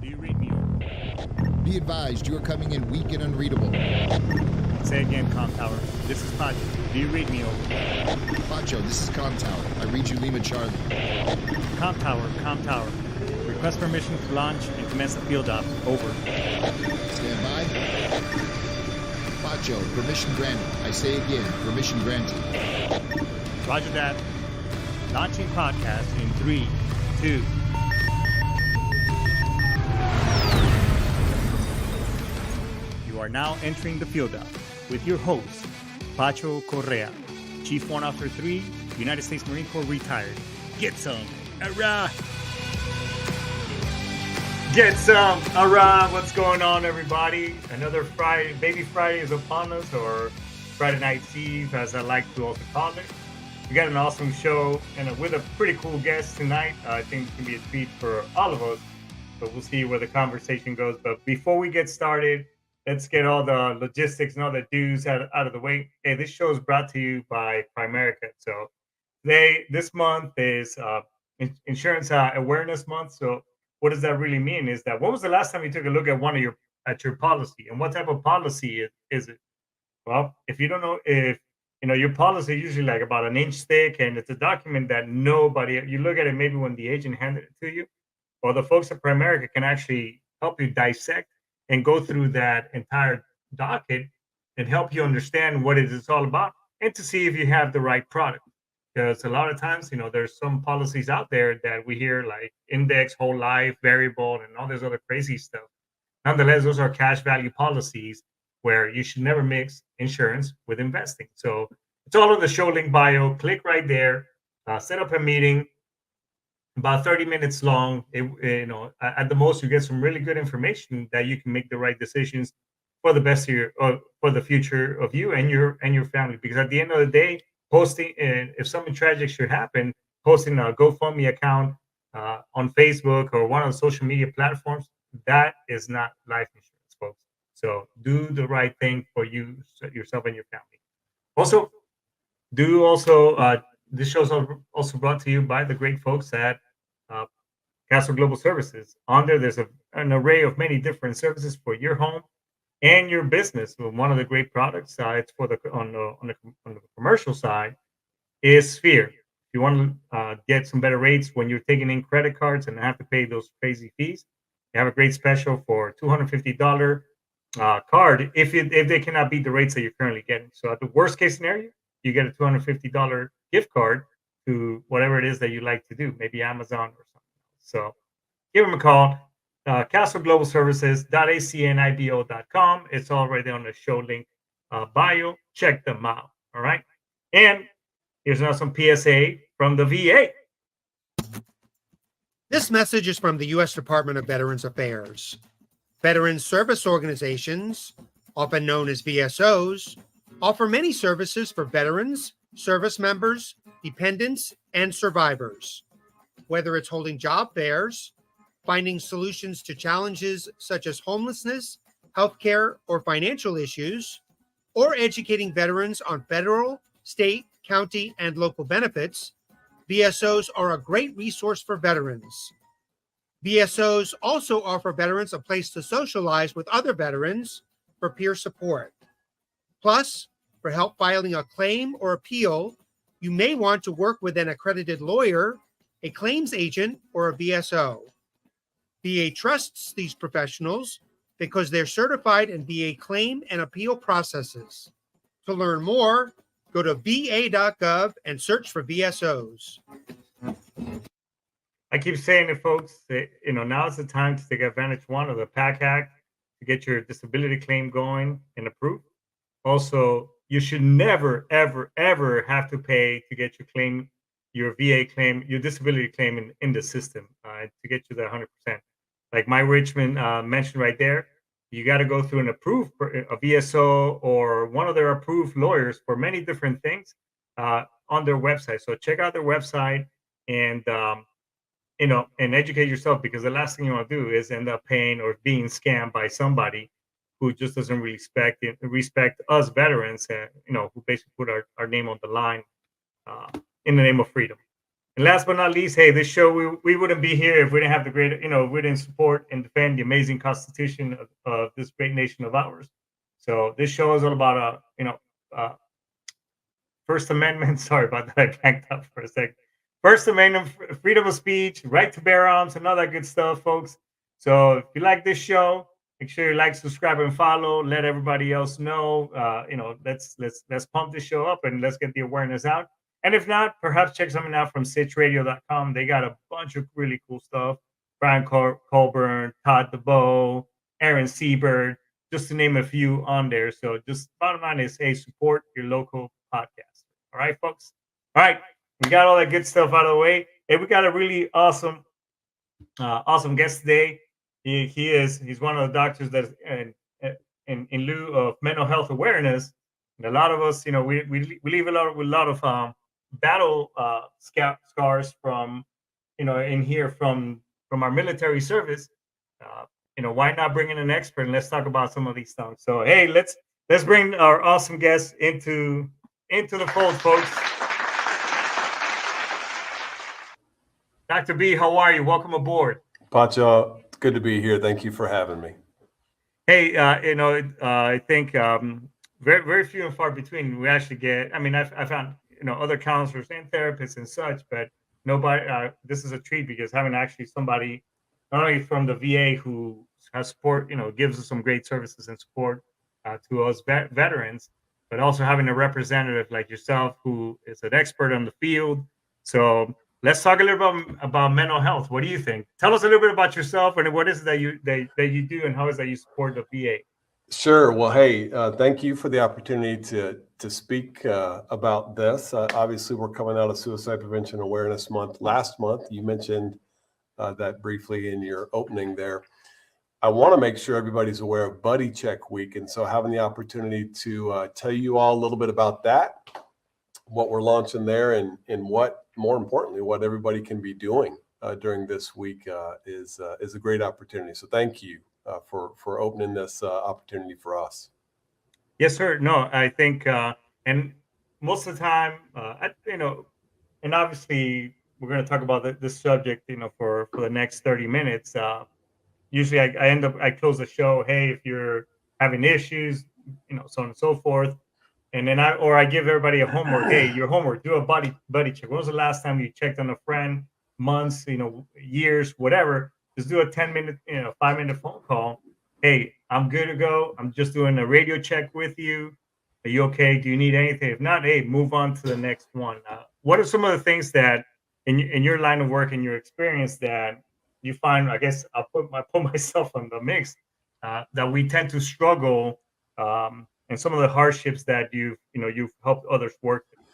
Do you read me? Be advised, you are coming in weak and unreadable. Say again, Com Tower. This is Pacho. Do you read me? Pacho, this is Com Tower. I read you Lima Charlie. Com Tower, Com Tower. Request permission to launch and commence the field ops. Over. Stand by. Pacho, permission granted. I say again, permission granted. Roger that. Launching podcast in 3, 2. You are now entering the field up with your host, Pacho Correa, Chief Warrant Officer 3, United States Marine Corps retired. Get some. Hurrah! Get some. Hurrah! What's going on, everybody? Another Friday, Baby Friday is upon us, or Friday Night's Eve, as I like to also call it. We got an awesome show and with a pretty cool guest tonight. I think it's going to be a treat for all of us, but we'll see where the conversation goes. But before we get started, let's get all the logistics and all the do's out of the way. Hey, this show is brought to you by Primerica. So this month is Insurance Awareness Month. So what does that really mean? Is that when was the last time you took a look at your policy, and what type of policy is it? Well, if you don't know, if you know your policy is usually like about an inch thick, and it's a document that you look at it maybe when the agent handed it to you, or the folks at Primerica can actually help you dissect and go through that entire docket and help you understand what it is all about and to see if you have the right product. Because a lot of times, there's some policies out there that we hear like index, whole life, variable, and all this other crazy stuff. Nonetheless, those are cash value policies where you should never mix insurance with investing. So it's all in the show link bio. Click right there, set up a meeting, about 30 minutes long. At the most, you get some really good information that you can make the right decisions for the best of for the future of you and your family. Because at the end of the day, posting, if something tragic should happen, posting a GoFundMe account on Facebook or one of the social media platforms, that is not life insurance, folks. So do the right thing for yourself and your family. Also, this show is also brought to you by the great folks at Castle Global Services. On there's an array of many different services for your home and your business. One of the great products, it's for on the commercial side, is Sphere. If you want to get some better rates when you're taking in credit cards and have to pay those crazy fees, they have a great special for $250 card if they cannot beat the rates that you're currently getting. So at the worst case scenario, you get a $250 gift card to whatever it is that you like to do, maybe Amazon or something. So give them a call. Castle Global Services.acnibo.com. It's all right there on the show link bio. Check them out. All right. And here's now some PSA from the VA. This message is from the U.S. Department of Veterans Affairs. Veteran service organizations, often known as VSOs, offer many services for veterans, service members, dependents, and survivors. Whether it's holding job fairs, finding solutions to challenges such as homelessness, healthcare, or financial issues, or educating veterans on federal, state, county, and local benefits, VSOs are a great resource for veterans. VSOs also offer veterans a place to socialize with other veterans for peer support. Plus, for help filing a claim or appeal, you may want to work with an accredited lawyer, a claims agent, or a VSO. VA trusts these professionals because they're certified in VA claim and appeal processes. To learn more, go to va.gov and search for VSOs. I keep saying it, folks, that, now is the time to take advantage, one, of the PAC Act to get your disability claim going and approved. Also, you should never, ever, ever have to pay to get your VA claim, your disability claim in the system to get you the 100%. Like my Richmond mentioned right there, you got to go through a VSO or one of their approved lawyers for many different things on their website. So check out their website and educate yourself, because the last thing you want to do is end up paying or being scammed by somebody who just doesn't really respect us veterans, who basically put our name on the line in the name of freedom. And last but not least, hey, this show, we wouldn't be here if we didn't have the great, if we didn't support and defend the amazing Constitution of this great nation of ours. So this show is all about, First Amendment. Sorry about that. I banked up for a second. First Amendment, freedom of speech, right to bear arms, and all that good stuff, folks. So if you like this show, make sure you like, subscribe, and follow. Let everybody else know. Let's pump this show up and let's get the awareness out. And if not, perhaps check something out from sitchradio.com. They got a bunch of really cool stuff. Brian Colburn, Todd DeBow, Aaron Seabird, just to name a few on there. So just bottom line is, hey, support your local podcast. All right, folks. All right, we got all that good stuff out of the way. Hey, we got a really awesome guest today. He's one of the doctors that in lieu of mental health awareness. And a lot of us, we leave a lot of battle scars from in here from our military service. Why not bring in an expert and let's talk about some of these things. So hey, let's bring our awesome guests into the fold, folks. Dr. B, how are you? Welcome aboard. Pacho, it's good to be here. Thank you for having me. Hey, I think very, very few and far between we actually get. I mean, I found other counselors and therapists and such, but nobody. This is a treat because having actually somebody not only from the VA who has support, gives us some great services and support to us veterans, but also having a representative like yourself who is an expert on the field. So let's talk a little bit about mental health. What do you think? Tell us a little bit about yourself and what is it that you do and how is that you support the VA? Sure. Well, hey, thank you for the opportunity to speak about this. Obviously, we're coming out of Suicide Prevention Awareness Month. Last month, you mentioned that briefly in your opening there. I want to make sure everybody's aware of Buddy Check Week. And so having the opportunity to tell you all a little bit about that, what we're launching there, and what, more importantly, what everybody can be doing during this week is a great opportunity. So thank you for opening this opportunity for us. Yes, sir. No, I think, and most of the time, and obviously we're going to talk about this subject, for the next 30 minutes. Usually I close the show. Hey, if you're having issues, so on and so forth. And then I give everybody a homework. Hey, your homework, do a buddy check. When was the last time you checked on a friend? Months, years, whatever. Just do a 10-minute, 5-minute phone call. Hey, I'm good to go. I'm just doing a radio check with you. Are you okay? Do you need anything? If not, hey, move on to the next one. What are some of the things that in your line of work and your experience that you find? I guess I'll put myself on the mix that we tend to struggle. And some of the hardships that you've helped others work through.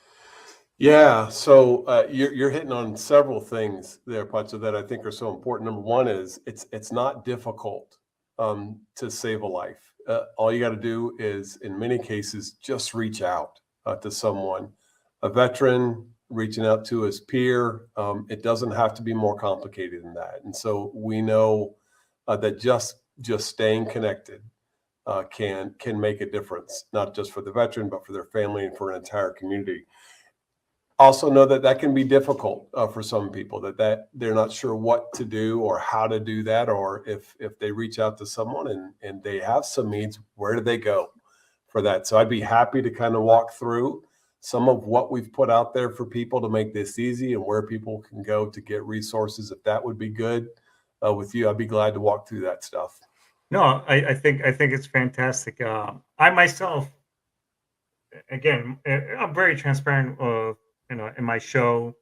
Yeah, so you're hitting on several things there, Pacho, that I think are so important. Number one is it's not difficult to save a life. All you got to do is, in many cases, just reach out to someone, a veteran reaching out to his peer. It doesn't have to be more complicated than that. And so we know that just staying connected can make a difference, not just for the veteran, but for their family and for an entire community. Also know that can be difficult for some people, that they're not sure what to do or how to do that, or if they reach out to someone and they have some needs, where do they go for that? So I'd be happy to kind of walk through some of what we've put out there for people to make this easy and where people can go to get resources. If that would be good with you, I'd be glad to walk through that stuff. No, I think it's fantastic. I myself, again, I'm very transparent, in my show,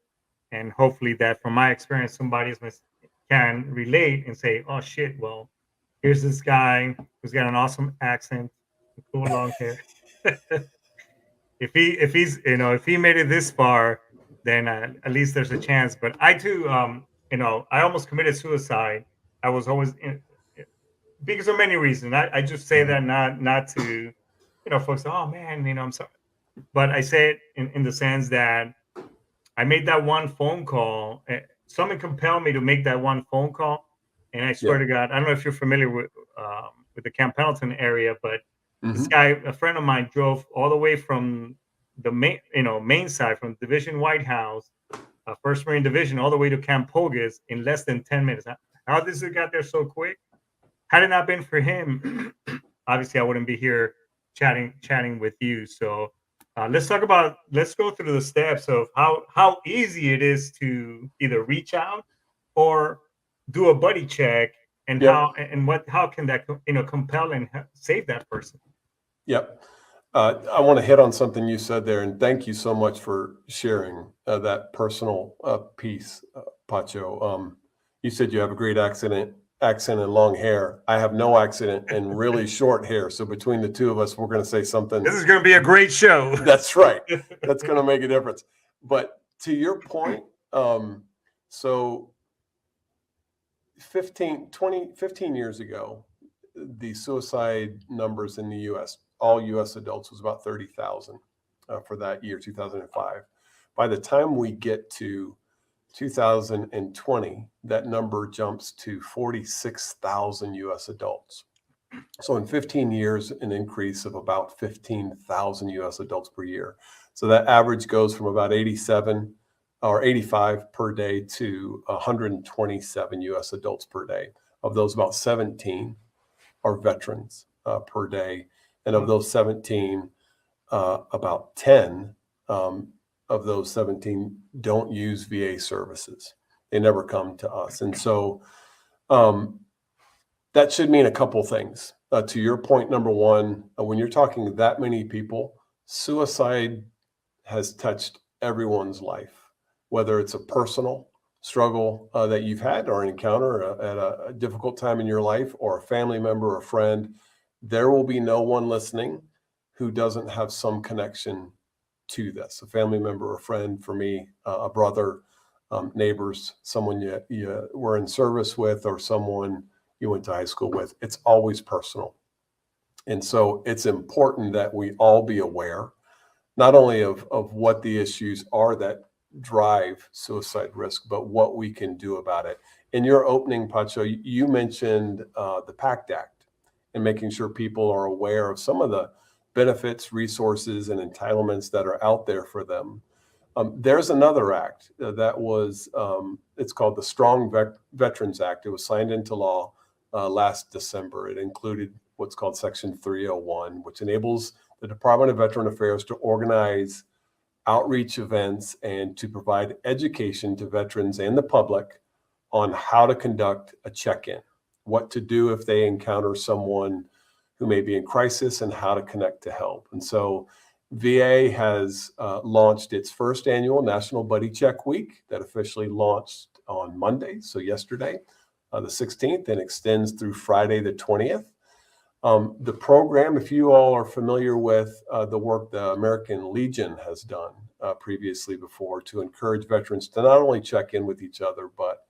and hopefully that from my experience, somebody can relate and say, "Oh shit, well, here's this guy who's got an awesome accent, cool long hair. If he made it this far, then at least there's a chance." But I too, I almost committed suicide. I was always because of many reasons. I just say that not to, folks. Oh man, I'm sorry, but I say it in the sense that I made that one phone call. Someone compelled me to make that one phone call, and I swear to God, I don't know if you're familiar with the Camp Pendleton area, but this guy, a friend of mine, drove all the way from the main side, from Division White House, 1st Marine Division all the way to Camp Pogus in less than 10 minutes. How this got there so quick? Had it not been for him, obviously I wouldn't be here chatting with you. So let's go through the steps of how easy it is to either reach out or do a buddy check, and Yep. how can that compel and save that person. Yep. I want to hit on something you said there, and thank you so much for sharing that personal piece, Pacho. You said you have a great accent and long hair. I have no accent and really short hair. So between the two of us, we're going to say something. This is going to be a great show. That's right. That's going to make a difference. But to your point, so 15 years ago, the suicide numbers in the U.S., all U.S. adults, was about 30,000 for that year, 2005. By the time we get to 2020, that number jumps to 46,000 U.S. adults. So in 15 years, an increase of about 15,000 U.S. adults per year. So that average goes from about 87 or 85 per day to 127 U.S. adults per day. Of those, about 17 are veterans per day. And of those 17, about 10 of those 17 don't use VA services. They never come to us. And so that should mean a couple things. To your point, number one, when you're talking that many people, suicide has touched everyone's life, whether it's a personal struggle that you've had or an encounter at a difficult time in your life, or a family member or a friend. There will be no one listening who doesn't have some connection to this. A family member, a friend, for me, a brother, neighbors, someone you were in service with, or someone you went to high school with. It's always personal. And so it's important that we all be aware, not only of what the issues are that drive suicide risk, but what we can do about it. In your opening, Pacho, you mentioned the PACT Act and making sure people are aware of some of the benefits, resources, and entitlements that are out there for them. There's another act that was, it's called the Strong Veterans Act. It was signed into law last December. It included what's called Section 301, which enables the Department of Veteran Affairs to organize outreach events and to provide education to veterans and the public on how to conduct a check-in, what to do if they encounter someone who may be in crisis, and how to connect to help. And so VA has launched its first annual National Buddy Check Week that officially launched on Monday, so yesterday, the 16th, and extends through Friday the 20th. The program, if you all are familiar with the work the American Legion has done previously before to encourage veterans to not only check in with each other, but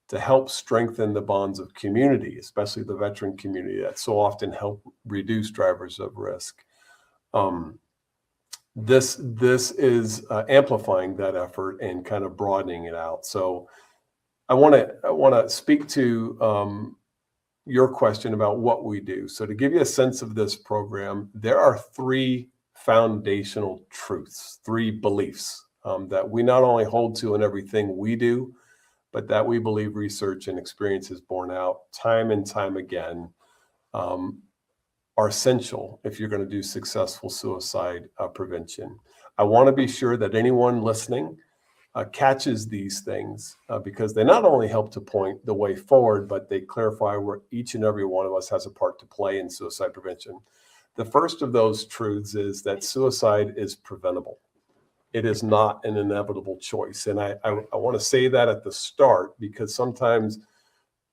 to help strengthen the bonds of community, especially the veteran community that so often help reduce drivers of risk. This is amplifying that effort and kind of broadening it out. So I want to speak to your question about what we do. So to give you a sense of this program, there are three foundational truths, three beliefs that we not only hold to in everything we do, but that we believe research and experience has borne out time and time again are essential if you're going to do successful suicide prevention. I want to be sure that anyone listening catches these things because they not only help to point the way forward, but they clarify where each and every one of us has a part to play in suicide prevention. The first of those truths is that suicide is preventable. It is not an inevitable choice. And I want to say that at the start, because sometimes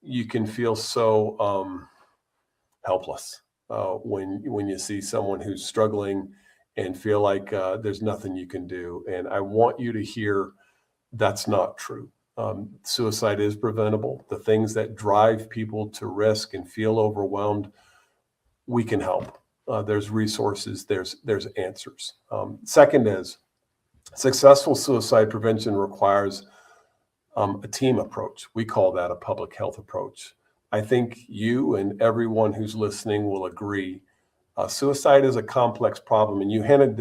you can feel so helpless when you see someone who's struggling and feel like there's nothing you can do. And I want you to hear that's not true. Suicide is preventable. The things that drive people to risk and feel overwhelmed, we can help. There's resources, there's answers. Second is, successful suicide prevention requires a team approach. We call that a public health approach. I think you and everyone who's listening will agree. Suicide is a complex problem, and you hinted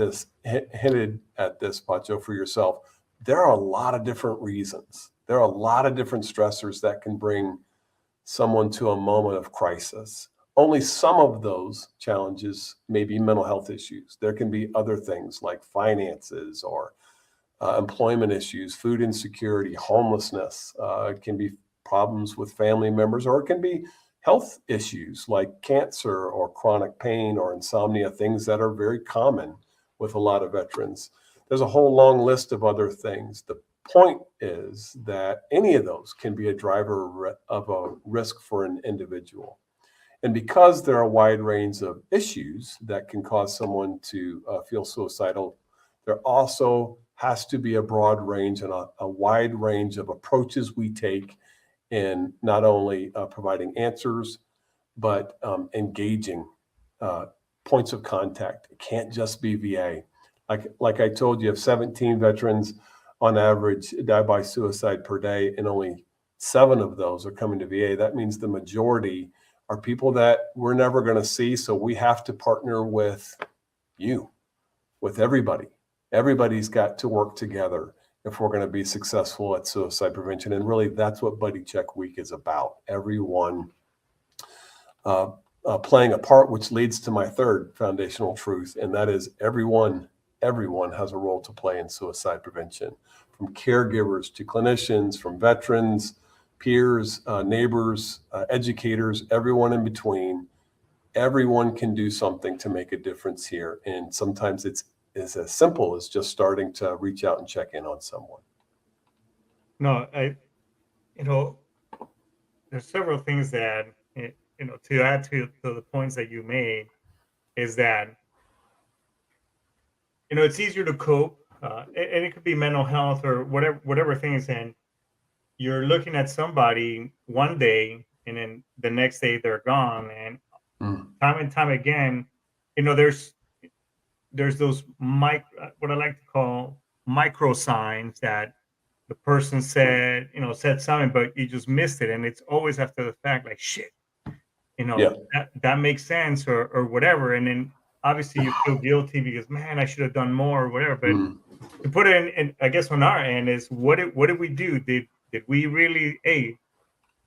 at this, Pacho, for yourself. there are a lot of different reasons. There are a lot of different stressors that can bring someone to a moment of crisis. Only some of those challenges may be mental health issues. There can be other things like finances or employment issues, food insecurity, homelessness. It can be problems with family members, or it can be health issues like cancer or chronic pain or insomnia, things that are very common with a lot of veterans. There's a whole long list of other things. The point is that any of those can be a driver of a risk for an individual. And because there are a wide range of issues that can cause someone to feel suicidal, there also has to be a broad range and a wide range of approaches we take in not only providing answers, but engaging points of contact. It can't just be VA. Like I told you, if 17 veterans on average die by suicide per day, and only 7 of those are coming to VA, that means the majority are people that we're never going to see. So we have to partner with you, with everybody. Everybody's got to work together if we're going to be successful at suicide prevention. And really, that's what Buddy Check Week is about. Everyone playing a part, which leads to my third foundational truth, and that is everyone has a role to play in suicide prevention, from caregivers to clinicians, from veterans, peers, neighbors, educators, everyone in between. Everyone can do something to make a difference here. And sometimes it's as simple as just starting to reach out and check in on someone. No, there's several things that, to add to the points that you made, is that, it's easier to cope, and it could be mental health or whatever things. And you're looking at somebody one day, and then the next day they're gone. And time and time again, there's those what I like to call micro signs that the person said something, but you just missed it. And it's always after the fact, like, shit, Yeah. that makes sense or whatever. And then obviously you feel guilty because, man, I should have done more or whatever. But to put it in, I guess on our end is what did we do? Did we really, hey,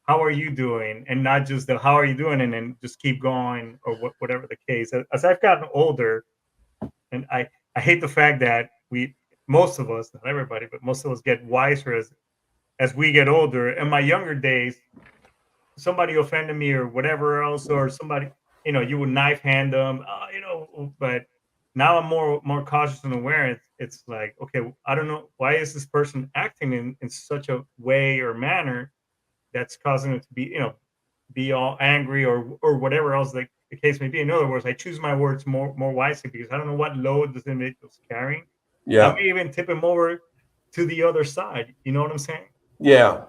how are you doing? And not just the how are you doing and then just keep going or whatever the case. As I've gotten older, and I hate the fact that most of us, not everybody, but most of us get wiser as we get older. In my younger days, somebody offended me or whatever else, or somebody, you would knife hand them, but now I'm more cautious and aware. It's like, okay, I don't know, why is this person acting in such a way or manner that's causing it to be all angry or whatever else the case may be. In other words, I choose my words more wisely because I don't know what load this individual's carrying. Yeah. I may even tip him over to the other side. You know what I'm saying? Yeah.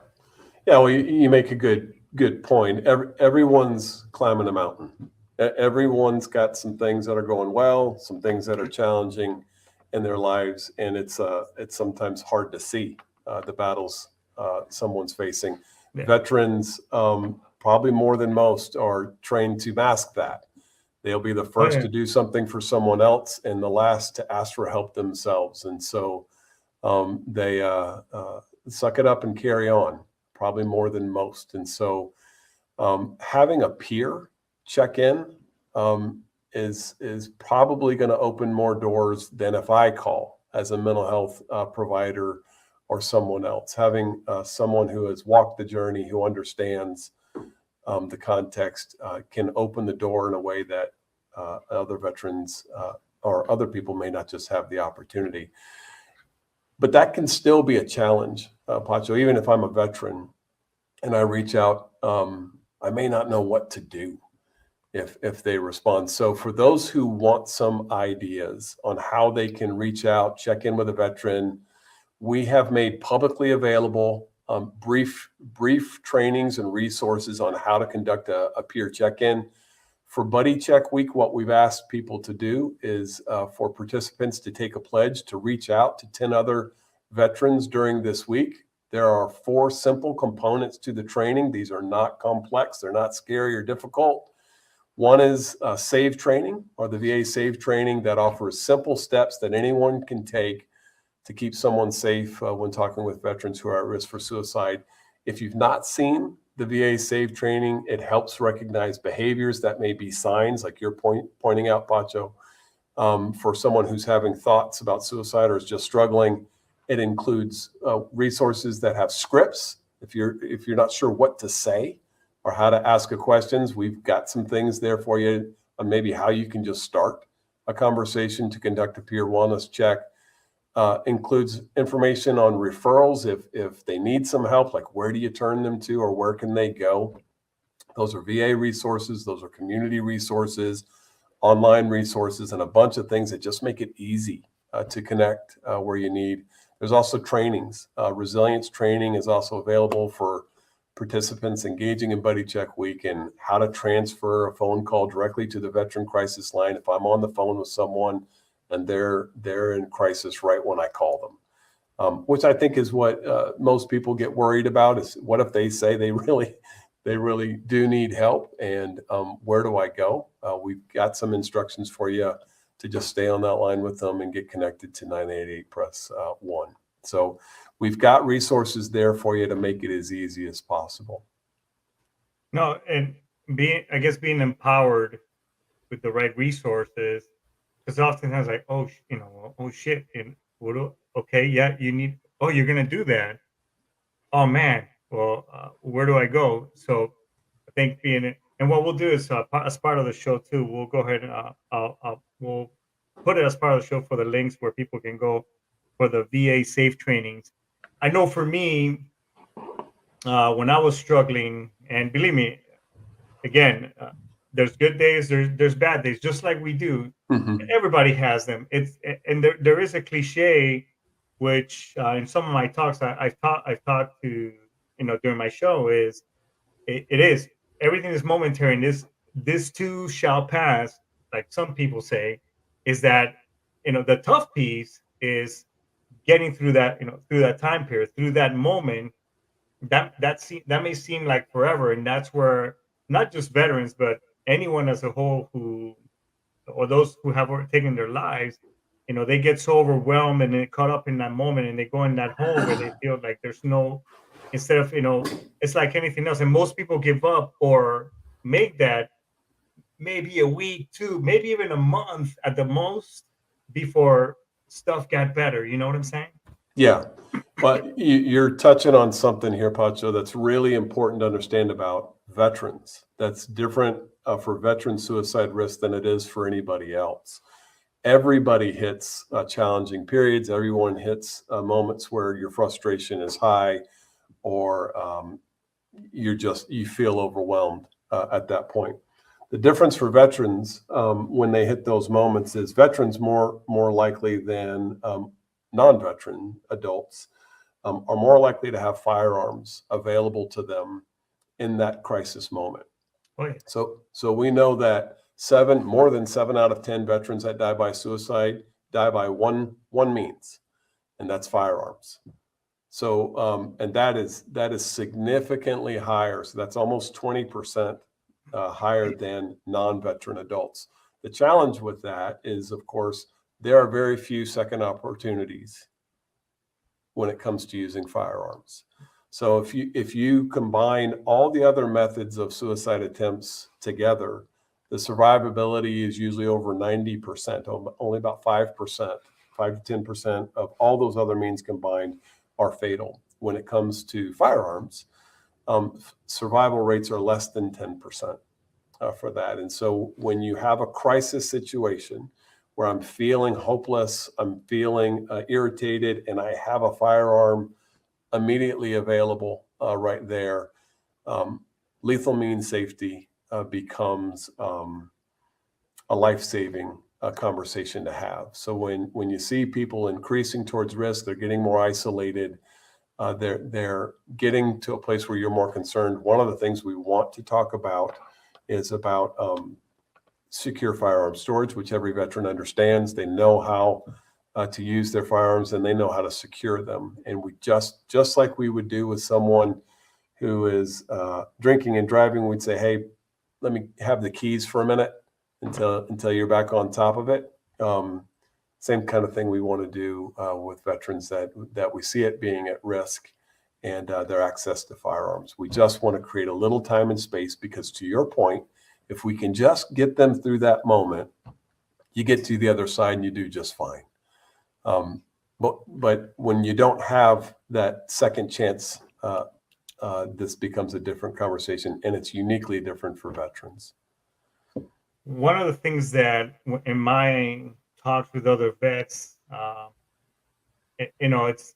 Well, you make a good point. Everyone's climbing a mountain. Everyone's got some things that are going well, some things that are challenging in their lives, and it's sometimes hard to see the battles someone's facing. Yeah. Veterans, probably more than most, are trained to mask that. They'll be the first to do something for someone else and the last to ask for help themselves. And so they suck it up and carry on, probably more than most. And so having a peer check in is probably going to open more doors than if I call as a mental health provider or someone else. Having someone who has walked the journey, who understands the context, can open the door in a way that other veterans or other people may not just have the opportunity. But that can still be a challenge, Pacho. Even if I'm a veteran and I reach out, I may not know what to do if they respond. So for those who want some ideas on how they can reach out, check in with a veteran, we have made publicly available brief trainings and resources on how to conduct a peer check-in. For Buddy Check Week, what we've asked people to do is for participants to take a pledge to reach out to 10 other veterans during this week. There are 4 simple components to the training. These are not complex. They're not scary or difficult. One is SAVE training, or the VA SAVE training, that offers simple steps that anyone can take to keep someone safe when talking with veterans who are at risk for suicide. If you've not seen the VA SAVE training, it helps recognize behaviors that may be signs, like you're pointing out, Pacho, for someone who's having thoughts about suicide or is just struggling. It includes resources that have scripts. If you're not sure what to say or how to ask a questions, we've got some things there for you on maybe how you can just start a conversation to conduct a peer wellness check. Includes information on referrals if they need some help, like where do you turn them to or where can they go? Those are VA resources, those are community resources, online resources, and a bunch of things that just make it easy to connect where you need. There's also trainings. Resilience training is also available for participants engaging in Buddy Check Week, and how to transfer a phone call directly to the Veteran Crisis Line if I'm on the phone with someone and they're in crisis right when I call them, which I think is what most people get worried about, is what if they say they really do need help, and where do I go? We've got some instructions for you to just stay on that line with them and get connected to 988 press 1. So we've got resources there for you to make it as easy as possible. No, and being empowered with the right resources, because oftentimes like, oh shit, and okay, yeah, you're gonna do that. Oh man, well, where do I go? So I think and what we'll do is as part of the show too, we'll go ahead and we'll put it as part of the show for the links where people can go for the VA SAFE trainings. I know for me, when I was struggling, and believe me, again, there's good days, there's bad days, just like we do. Mm-hmm. Everybody has them. And there is a cliche, which in some of my talks I've talked to during my show, is it is everything is momentary, and this too shall pass. Like some people say, is that the tough piece is getting through that through that time period, through that moment. That may seem like forever, and that's where not just veterans but anyone as a whole or those who have taken their lives, they get so overwhelmed and they caught up in that moment, and they go in that hole where they feel like there's no, instead of it's like anything else, and most people give up or make that maybe a week, two, maybe even a month at the most before stuff got better. You know what I'm saying? Yeah, but you're touching on something here, Pacho, that's really important to understand about veterans. That's different for veteran suicide risk than it is for anybody else. Everybody hits challenging periods. Everyone hits moments where your frustration is high, or you feel overwhelmed at that point. The difference for veterans when they hit those moments is veterans more likely than non-veteran adults are more likely to have firearms available to them in that crisis moment. Oh, yeah. So we know that more than 7 out of 10 veterans that die by suicide die by one means, and that's firearms. So and that is significantly higher. So that's almost 20% higher than non-veteran adults. The challenge with that is, of course, there are very few second opportunities when it comes to using firearms. So if you combine all the other methods of suicide attempts together, the survivability is usually over 90%. Only about 5%, 5 to 10% of all those other means combined are fatal. When it comes to firearms, survival rates are less than 10% for that. And so when you have a crisis situation where I'm feeling hopeless, I'm feeling irritated, and I have a firearm immediately available right there, lethal means safety becomes a life-saving conversation to have. So when you see people increasing towards risk, they're getting more isolated, they're getting to a place where you're more concerned. One of the things we want to talk about is about secure firearm storage, which every veteran understands. They know how to use their firearms, and they know how to secure them. And we just like we would do with someone who is drinking and driving, we'd say, hey, let me have the keys for a minute until you're back on top of it. same kind of thing we want to do with veterans that we see it being at risk and their access to firearms. We just want to create a little time and space because, to your point, if we can just get them through that moment, you get to the other side and you do just fine. But when you don't have that second chance, this becomes a different conversation, and it's uniquely different for veterans. One of the things that in my talks with other vets, it's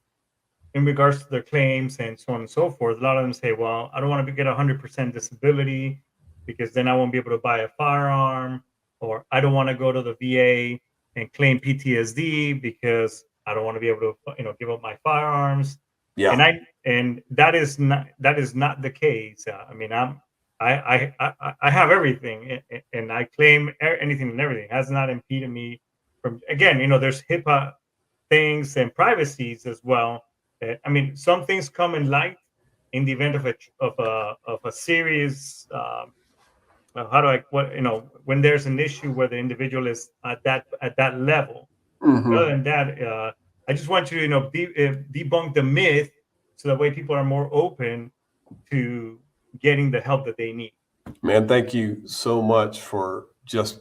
in regards to their claims and so on and so forth. A lot of them say, well, I don't want to get 100% disability because then I won't be able to buy a firearm, or I don't want to go to the VA and claim PTSD because I don't want to be able to, give up my firearms. Yeah. And that is not the case. I mean, I have everything, and I claim anything and everything. It has not impeded me from. Again, there's HIPAA things and privacies as well. I mean, some things come in light in the event of a serious. When there's an issue where the individual is at that level. Mm-hmm. Other than that, I just want you to debunk the myth, so that way people are more open to getting the help that they need. Man, thank you so much for just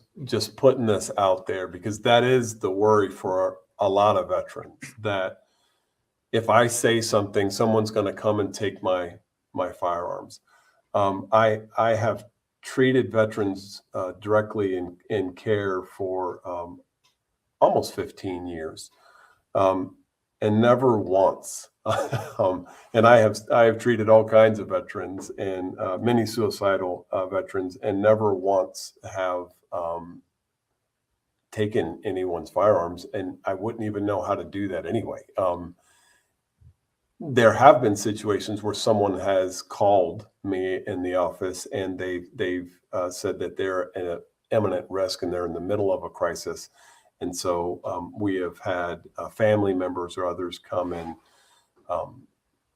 putting this out there, because that is the worry for a lot of veterans, that if I say something, someone's going to come and take my firearms. I have treated veterans directly in care for almost 15 years, and never once. And I have treated all kinds of veterans and many suicidal veterans, and never once have taken anyone's firearms, and I wouldn't even know how to do that anyway. There have been situations where someone has called me in the office, and they've said that they're at an imminent risk and they're in the middle of a crisis. And so we have had family members or others come in.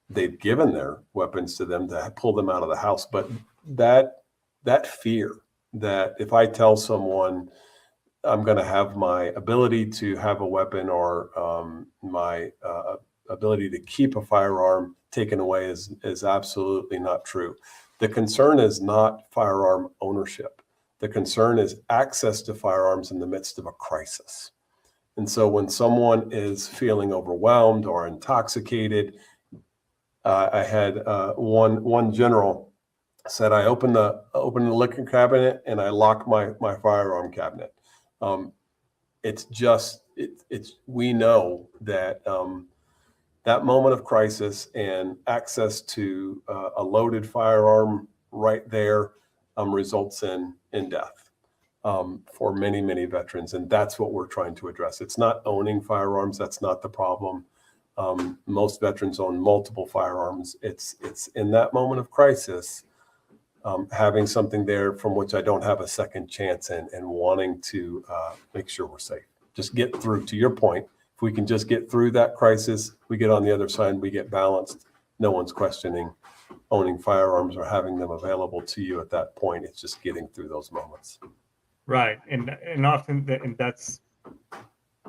They've given their weapons to them to pull them out of the house. But that fear that if I tell someone I'm going to have my ability to have a weapon, or my ability to keep a firearm taken away is absolutely not true. The concern is not firearm ownership. The concern is access to firearms in the midst of a crisis. And so when someone is feeling overwhelmed or intoxicated, I had one general said, I opened the liquor cabinet and I locked my firearm cabinet. We know that that moment of crisis and access to a loaded firearm right there results in death for many, many veterans. And that's what we're trying to address. It's not owning firearms. That's not the problem. Most veterans own multiple firearms. It's in that moment of crisis, having something there from which I don't have a second chance and wanting to make sure we're safe. Just get through, to your point. If we can just get through that crisis, we get on the other side, we get balanced. No one's questioning owning firearms or having them available to you at that point. It's just getting through those moments. Right. And often that's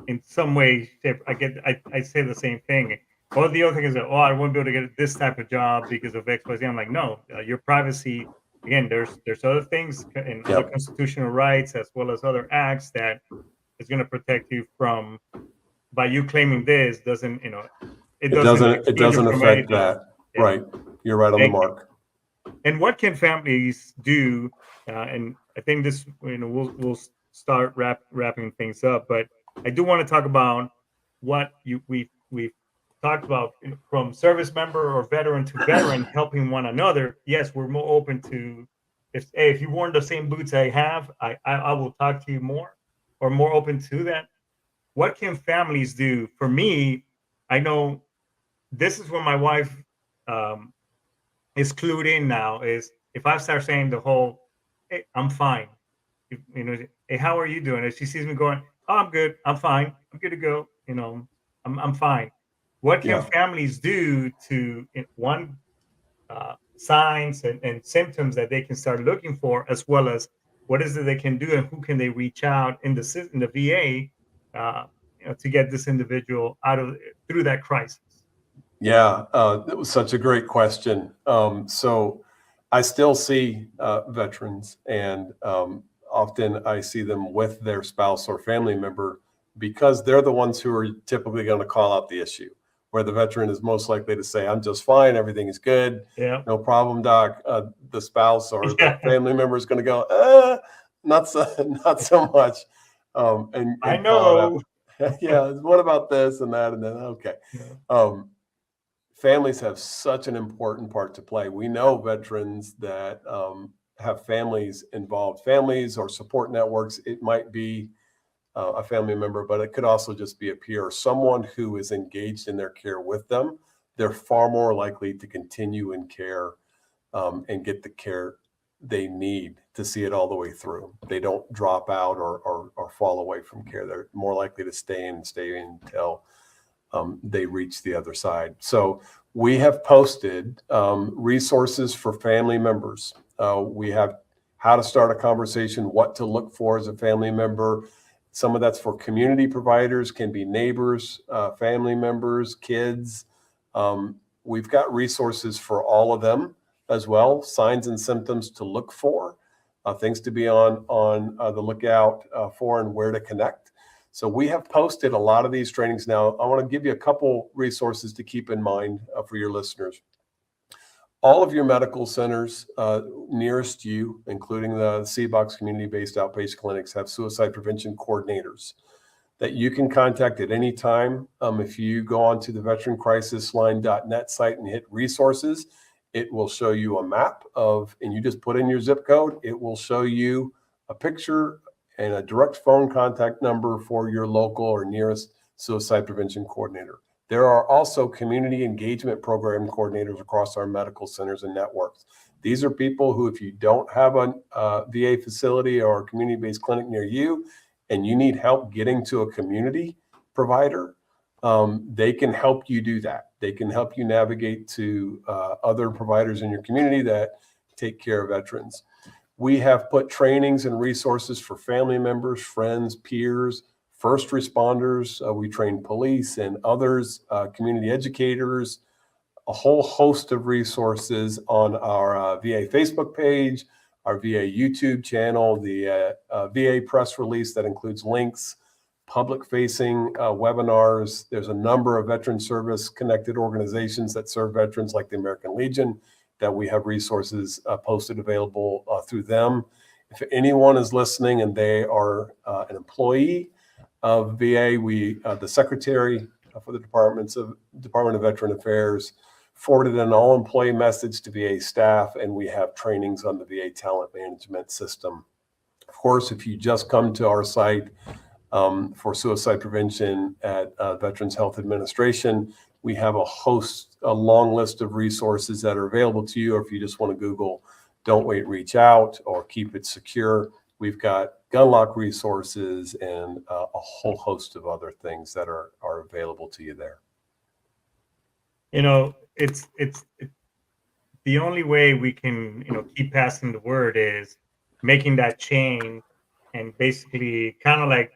in some way, I say the same thing. Or the other thing is that, I won't be able to get this type of job because of X, Y, Z. I'm like, no, your privacy, again, there's other things in other constitutional rights as well as other acts that is going to protect you from, by you claiming this doesn't, it doesn't affect that. Yeah. Right. You're right on the mark. And what can families do? And I think this, we'll start wrapping things up, but I do want to talk about what we've talked about, from service member or veteran to veteran, helping one another. Yes, we're more open to, if you worn the same boots I have, I will talk to you more, or more open to that. What can families do? For me, I know this is when my wife is clued in now, is if I start saying the whole, hey, I'm fine. Hey, how are you doing? If she sees me going, oh, I'm good, I'm fine, I'm good to go, I'm fine. What can families do to, signs and symptoms that they can start looking for, as well as what is it they can do and who can they reach out in the VA to get this individual through that crisis? Yeah, that was such a great question. So I still see veterans, and often I see them with their spouse or family member because they're the ones who are typically going to call out the issue, where the veteran is most likely to say, "I'm just fine, everything is good, Yeah. no problem, doc." The spouse or the Yeah. family member is going to go, not so, not so much, I and call it out. know. Yeah, what about this and that, and then okay. Yeah. Families have such an important part to play. We know veterans that have families involved, families or support networks. It might be a family member, but it could also just be a peer, someone who is engaged in their care with them. They're far more likely to continue in care and get the care they need to see it all the way through. They don't drop out or fall away from care. They're more likely to stay in until they reach the other side. So we have posted resources for family members. We have how to start a conversation, what to look for as a family member. Some of that's for community providers, can be neighbors, family members, kids. We've got resources for all of them as well, signs and symptoms to look for, things to be on the lookout for, and where to connect. So we have posted a lot of these trainings now. I want to give you a couple resources to keep in mind for your listeners. All of your medical centers nearest you, including the CBOX community-based outpatient clinics, have suicide prevention coordinators that you can contact at any time. If you go onto the veterancrisisline.net site and hit resources, it will show you a map and you just put in your zip code. It will show you a picture and a direct phone contact number for your local or nearest suicide prevention coordinator. There are also community engagement program coordinators across our medical centers and networks. These are people who, if you don't have a VA facility or a community-based clinic near you, and you need help getting to a community provider, they can help you do that. They can help you navigate to other providers in your community that take care of veterans. We have put trainings and resources for family members, friends, peers, first responders. We train police and others, community educators, a whole host of resources on our VA Facebook page, our VA YouTube channel, the VA press release that includes links, public-facing webinars. There's a number of veteran service connected organizations that serve veterans, like the American Legion, that we have resources posted available through them. If anyone is listening and they are an employee of VA, the secretary for the Department of Veteran Affairs forwarded an all-employee message to VA staff, and we have trainings on the VA talent management system. Of course, if you just come to our site for suicide prevention at Veterans Health Administration, we have a long list of resources that are available to you. Or if you just want to Google "Don't Wait, Reach Out" or "Keep It Secure," we've got gun lock resources and a whole host of other things that are available to you there. It's the only way we can keep passing the word is making that change, and basically kind of like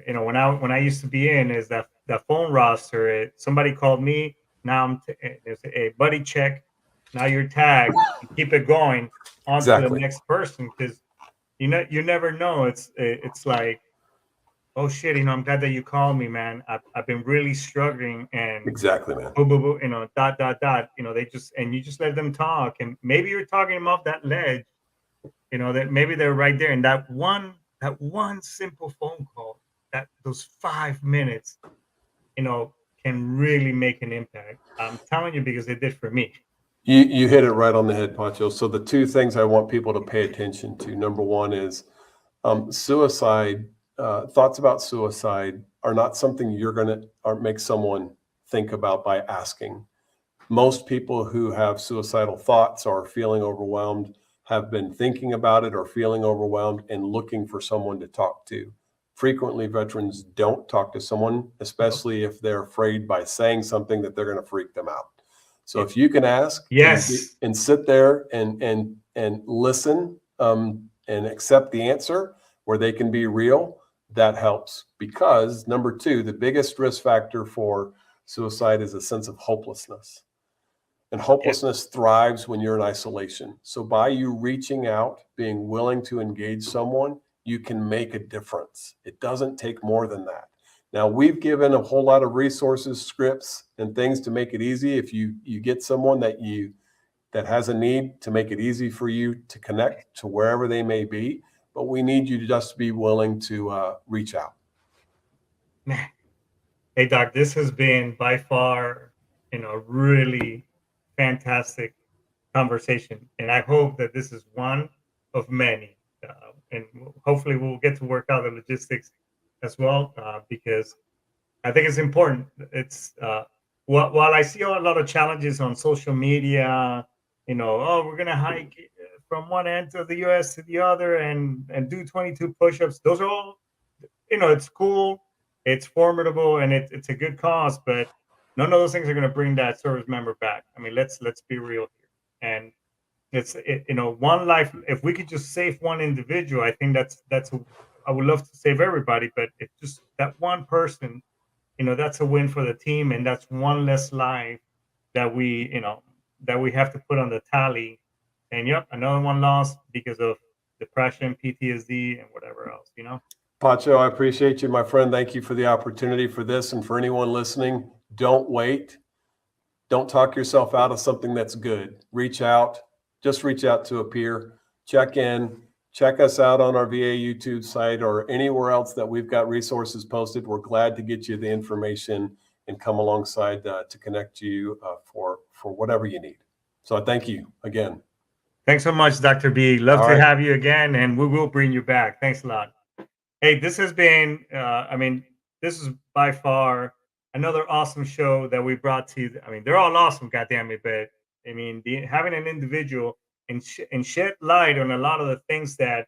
when I used to be in is that phone roster. Somebody called me, now there's a buddy check, now you're tagged, keep it going on Exactly. to the next person, because you never know. It's like, oh shit, I'm glad that you called me, man. I've been really struggling, and Exactly, man. boo, boo, boo, dot, dot, dot. You just let them talk, and maybe you're talking them off that ledge, that maybe they're right there. And that one simple phone call, those 5 minutes, can really make an impact. I'm telling you, because it did for me. You hit it right on the head, Pacho. So the two things I want people to pay attention to, number one is suicide. Thoughts about suicide are not something you're going to make someone think about by asking. Most people who have suicidal thoughts or feeling overwhelmed have been thinking about it or feeling overwhelmed and looking for someone to talk to. Frequently, veterans don't talk to someone, especially if they're afraid by saying something that they're going to freak them out. So if you can ask, yes, and sit there and listen and accept the answer where they can be real, that helps, because number two, the biggest risk factor for suicide is a sense of hopelessness. And hopelessness thrives when you're in isolation. So by you reaching out, being willing to engage someone, you can make a difference. It doesn't take more than that. Now, we've given a whole lot of resources, scripts, and things to make it easy. If you get someone that has a need, to make it easy for you to connect to wherever they may be, but we need you to just be willing to reach out. Hey, Doc, this has been by far, really fantastic conversation, and I hope that this is one of many, and hopefully we'll get to work out the logistics as well, because I think it's important. It's while I see a lot of challenges on social media, oh, we're gonna hike from one end of the U.S. to the other and do 22 push-ups. Those are all, it's cool, it's formidable, and it's a good cause, but none of those things are going to bring that service member back. I mean, let's be real here. And one life, if we could just save one individual, I think I would love to save everybody, but if just that one person, that's a win for the team, and that's one less life that we have to put on the tally. And yep, another one lost because of depression, PTSD, and whatever else. Pacho, I appreciate you, my friend. Thank you for the opportunity for this. And for anyone listening, don't wait. Don't talk yourself out of something that's good. Reach out. Just reach out to a peer. Check in. Check us out on our VA YouTube site or anywhere else that we've got resources posted. We're glad to get you the information and come alongside to connect you for whatever you need. So I thank you again. Thanks so much, Dr. B. Love to have you again, and we will bring you back. Thanks a lot. Hey, this has been, this is by far another awesome show that we brought to you. I mean, they're all awesome, goddammit, but I mean, having an individual and shed light on a lot of the things that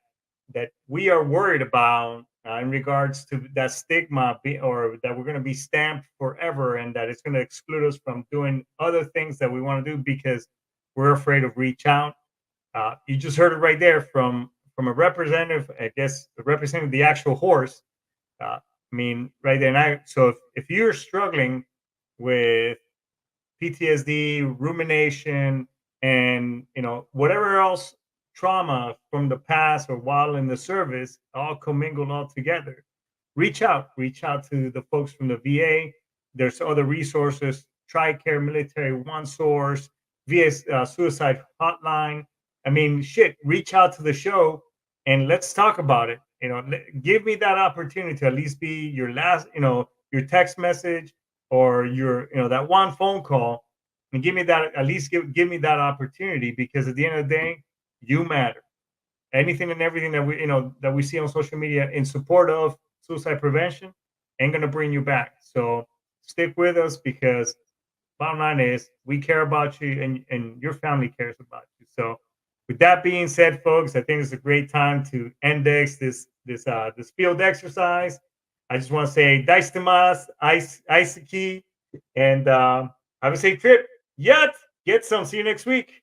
we are worried about in regards to that stigma, or that we're going to be stamped forever, and that it's going to exclude us from doing other things that we want to do because we're afraid of reach out. You just heard it right there from a representative, I guess, representing the actual horse. I mean, right there. So if you're struggling with PTSD, rumination, and whatever else trauma from the past or while in the service, all commingled all together, reach out to the folks from the VA. There's other resources: TRICARE, Military One Source, VA Suicide Hotline. I mean, shit, reach out to the show and let's talk about it. Give me that opportunity to at least be your last, your text message or your, that one phone call, and give me that, at least give me that opportunity, because at the end of the day, you matter. Anything and everything that we see on social media in support of suicide prevention ain't going to bring you back. So stick with us, because bottom line is we care about you, and your family cares about you. So with that being said, folks, I think it's a great time to index this field exercise. I just want to say, dice temas, Isaki, and have a safe trip. Yet, get some. See you next week.